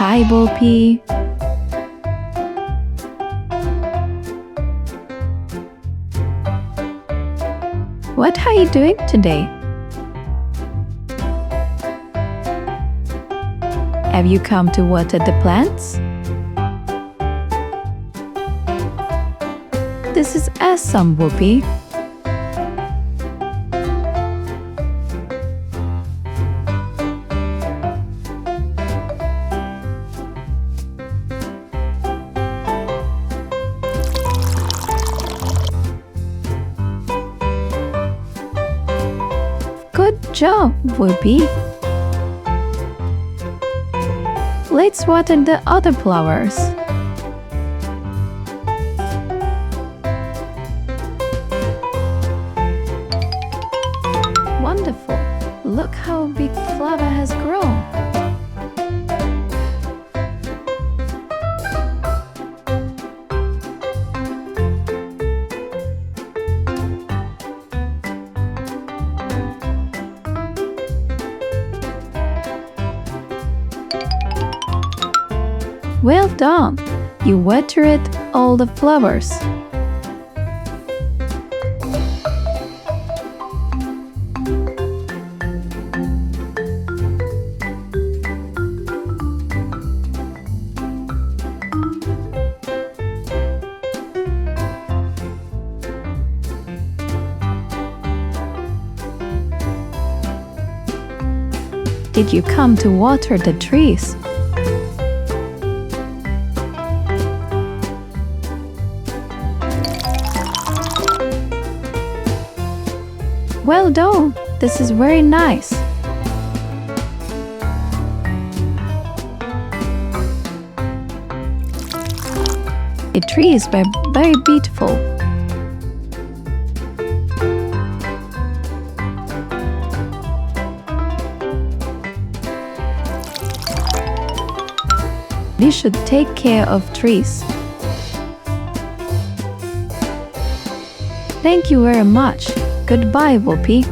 Hi, Whopie. What are you doing today? Have you come to water the plants? This is awesome, Whopie. Good job, Whopie. Let's water the other flowers. Wonderful! Look how big the flower has grown. Well done! You watered all the flowers. Did you come to water the trees? Well done! This is very nice. The trees were very beautiful. We should take care of trees. Thank you very much. Goodbye, Whopie.